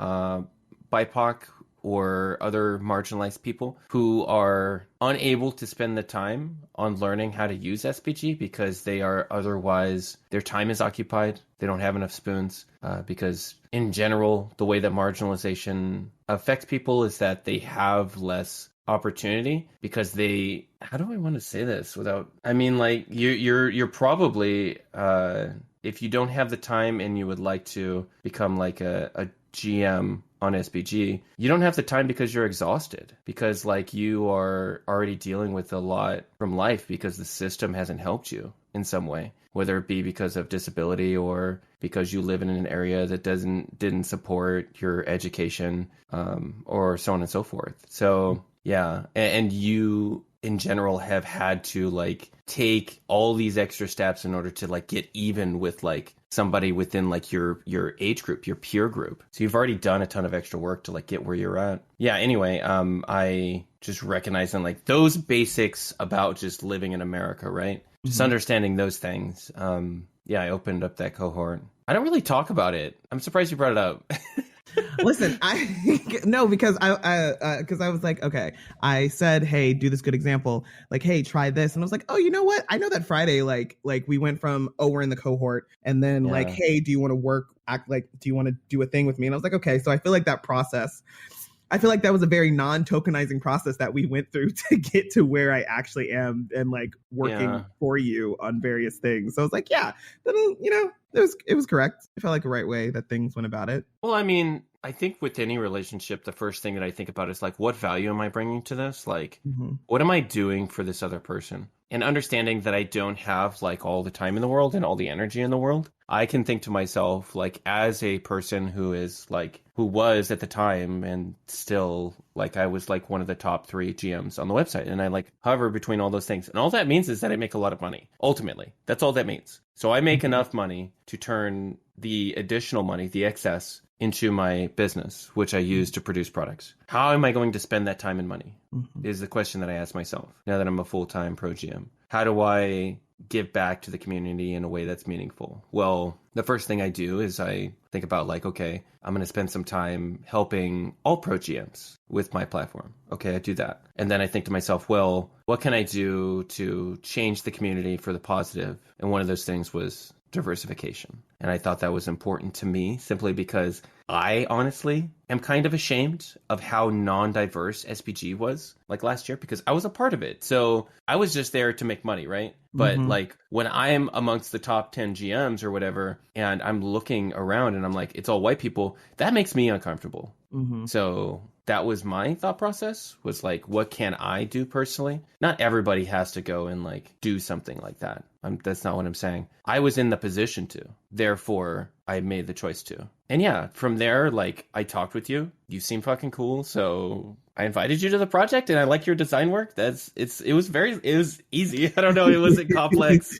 Speaker 1: BIPOC or other marginalized people who are unable to spend the time on learning how to use SPG because they are otherwise, their time is occupied. They don't have enough spoons because in general, the way that marginalization affects people is that they have less opportunity because they, how do I want to say this without, I mean, like you're probably if you don't have the time and you would like to become like a GM on SPG, you don't have the time because you're exhausted, because like you are already dealing with a lot from life because the system hasn't helped you in some way, whether it be because of disability or because you live in an area that didn't support your education, or so on and so forth. So yeah, and you in general have had to like take all these extra steps in order to like get even with like somebody within like your age group, your peer group. So you've already done a ton of extra work to like get where you're at. Yeah, anyway, I just recognizing like those basics about just living in America, right? Just understanding those things. Yeah, I opened up that cohort. I don't really talk about it. I'm surprised you brought it up.
Speaker 2: Listen, I no, because I was like, okay, I said, hey, do this good example, like, hey, try this, and I was like, oh, you know what? I know that Friday, like we went from, oh, we're in the cohort, and then like,
Speaker 1: Yeah.
Speaker 2: hey, do you want to work? Act like, do you want to do a thing with me? And I was like, okay, so I feel like that process. I feel like that was a very non-tokenizing process that we went through to get to where I actually am and like working for you on various things. So I was like, yeah, then, you know, it was correct. I felt like the right way that things went about it.
Speaker 1: Well, I mean, I think with any relationship, the first thing that I think about is like, what value am I bringing to this? Like, what am I doing for this other person? And understanding that I don't have like all the time in the world and all the energy in the world, I can think to myself, like, as a person who is like, who was at the time and still like, I was like one of the top 3 GMs on the website, and I like hover between all those things. And all that means is that I make a lot of money. Ultimately, that's all that means. So I make enough money to turn the additional money, the excess, into my business, which I use to produce products. How am I going to spend that time and money is the question that I ask myself now that I'm a full-time pro GM. How do I give back to the community in a way that's meaningful? Well, the first thing I do is I think about like, okay, I'm going to spend some time helping all pro GMs with my platform. Okay, I do that. And then I think to myself, well, what can I do to change the community for the positive? And one of those things was diversification. And I thought that was important to me simply because I honestly am kind of ashamed of how non-diverse SPG was like last year, because I was a part of it. So I was just there to make money, right? But like when I'm amongst the top 10 GMs or whatever, and I'm looking around and I'm like, it's all white people, that makes me uncomfortable. So that was my thought process, was like, what can I do personally? Not everybody has to go and like do something like that. That's not what I'm saying. I was in the position to, therefore I made the choice to. And yeah, from there, like I talked with you, you seem fucking cool. So I invited you to the project and I like your design work. It was easy. I don't know. It wasn't complex.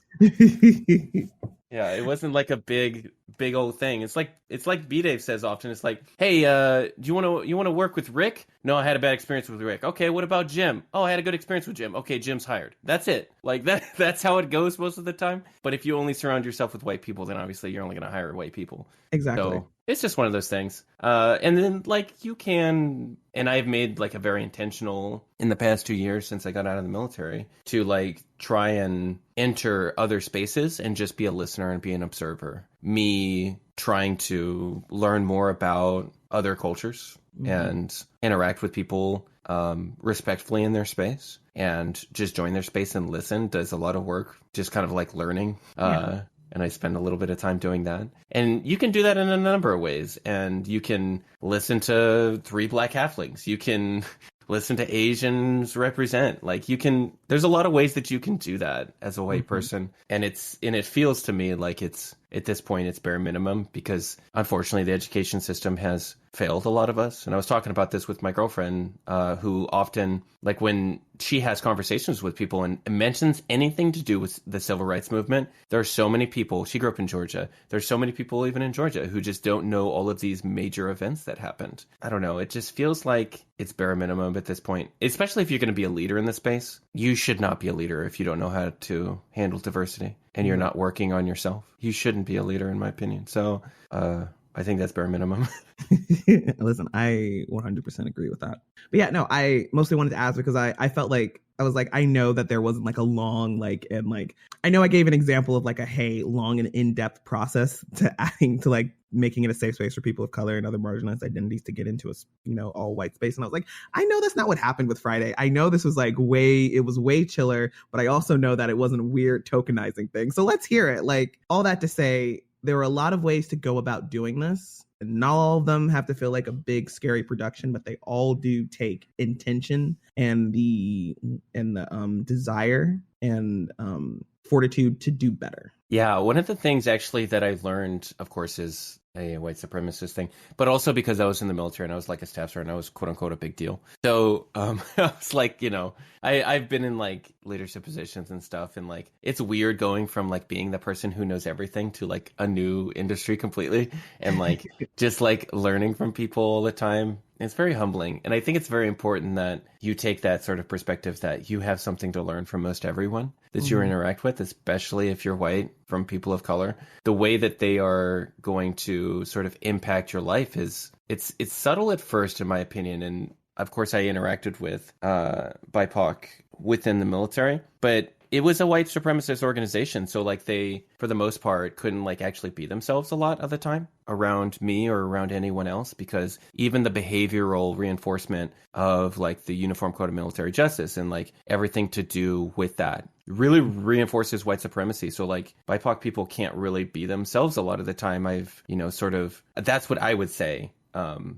Speaker 1: Yeah, it wasn't like a big big old thing. It's like B Dave says often. It's like, hey, do you want to work with Rick? No, I had a bad experience with Rick. Okay, what about Jim? Oh, I had a good experience with Jim. Okay, Jim's hired. That's it. Like that's how it goes most of the time. But if you only surround yourself with white people, then obviously you're only going to hire white people.
Speaker 2: Exactly.
Speaker 1: So it's just one of those things. And then like you can, and I've made like a very intentional in the past 2 years since I got out of the military to like try and enter other spaces and just be a listener and be an observer. Me trying to learn more about other cultures and interact with people respectfully in their space and just join their space and listen does a lot of work, just kind of like learning. And I spend a little bit of time doing that. And you can do that in a number of ways. And you can listen to 3 Black halflings. You can listen to Asians represent. Like there's a lot of ways that you can do that as a white person. And it feels to me like it's, at this point, it's bare minimum because unfortunately the education system has failed a lot of us. And I was talking about this with my girlfriend, who often, like when she has conversations with people and mentions anything to do with the civil rights movement, there are so many people, she grew up in Georgia, there's so many people even in Georgia who just don't know all of these major events that happened. I don't know, it just feels like it's bare minimum at this point, especially if you're going to be a leader in this space. You should not be a leader if you don't know how to handle diversity and you're not working on yourself. You shouldn't be a leader, in my opinion. So I think that's bare minimum.
Speaker 2: Listen, I 100% agree with that. But yeah, no, I mostly wanted to ask because I felt like, I was like, I know that there wasn't like a long, like, and like, I know I gave an example of like long and in-depth process to adding to like making it a safe space for people of color and other marginalized identities to get into a, all white space. And I was like, I know that's not what happened with Friday. I know this was like it was way chiller, but I also know that it wasn't a weird tokenizing thing. So let's hear it. Like all that to say, there are a lot of ways to go about doing this. And not all of them have to feel like a big, scary production, but they all do take intention and the desire and fortitude to do better.
Speaker 1: Yeah, one of the things actually that I learned, of course, is a white supremacist thing, but also because I was in the military and I was like a staff sergeant, I was quote unquote a big deal. So I was like, I've been in like leadership positions and stuff, and like it's weird going from like being the person who knows everything to like a new industry completely, and like just like learning from people all the time. It's very humbling. And I think it's very important that you take that sort of perspective that you have something to learn from most everyone that you interact with, especially if you're white, from people of color. The way that they are going to sort of impact your life it's subtle at first, in my opinion. And of course, I interacted with BIPOC within the military, but it was a white supremacist organization. So like they, for the most part, couldn't like actually be themselves a lot of the time around me or around anyone else, because even the behavioral reinforcement of like the Uniform Code of Military Justice and like everything to do with that really reinforces white supremacy. So like BIPOC people can't really be themselves a lot of the time. That's what I would say.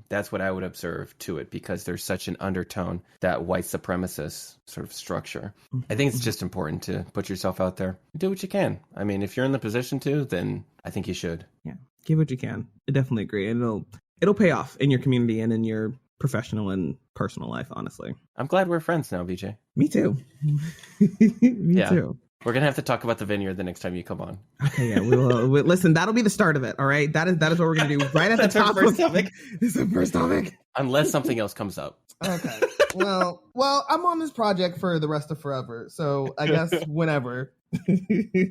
Speaker 1: That's what I would observe to it, because there's such an undertone, that white supremacist sort of structure. I think it's just important to put yourself out there. Do what you can. I mean, if you're in the position to, then I think you should.
Speaker 2: Yeah, give what you can. I definitely agree. And it'll pay off in your community and in your professional and personal life, honestly.
Speaker 1: I'm glad we're friends now, VJ.
Speaker 2: Me too. Me too.
Speaker 1: We're going to have to talk about the vineyard the next time you come on.
Speaker 2: Okay, yeah. We'll listen, that'll be the start of it, all right? That is what we're going to do right at the top.
Speaker 1: First topic.
Speaker 2: This is the first topic.
Speaker 1: Unless something else comes up.
Speaker 2: Okay. Well, I'm on this project for the rest of forever, so I guess whenever.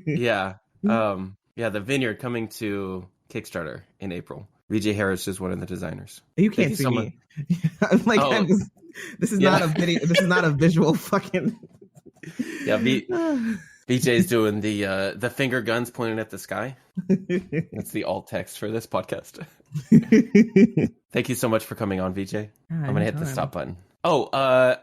Speaker 1: Yeah. The vineyard coming to Kickstarter in April. VJ Harris is one of the designers.
Speaker 2: You can't see me. I'm like, this is not a video. This is not a visual fucking...
Speaker 1: Yeah, BJ's doing the finger guns pointing at the sky. That's the alt text for this podcast. Thank you so much for coming on, VJ. I'm going to hit the stop button. Oh,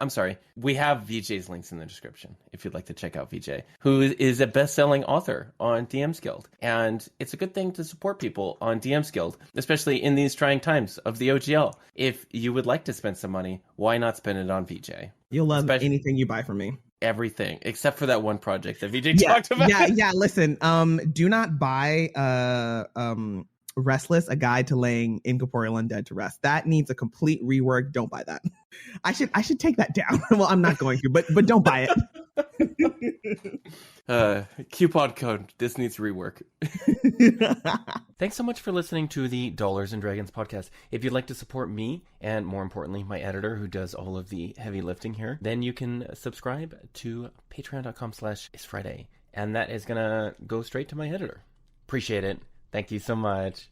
Speaker 1: I'm sorry. We have VJ's links in the description if you'd like to check out VJ, who is a best-selling author on DM's Guild. And it's a good thing to support people on DM's Guild, especially in these trying times of the OGL. If you would like to spend some money, why not spend it on VJ?
Speaker 2: You'll love anything you buy from me.
Speaker 1: Everything except for that one project that VJ talked about.
Speaker 2: Yeah. Listen, do not buy Restless, a guide to laying incorporeal undead to rest. That needs a complete rework. Don't buy that. I should take that down. Well, I'm not going to, but don't buy it.
Speaker 1: Coupon code. This needs rework. Thanks so much for listening to the Dollars and Dragons podcast. If you'd like to support me, and more importantly, my editor who does all of the heavy lifting here, then you can subscribe to patreon.com/isfriday. And that is going to go straight to my editor. Appreciate it. Thank you so much.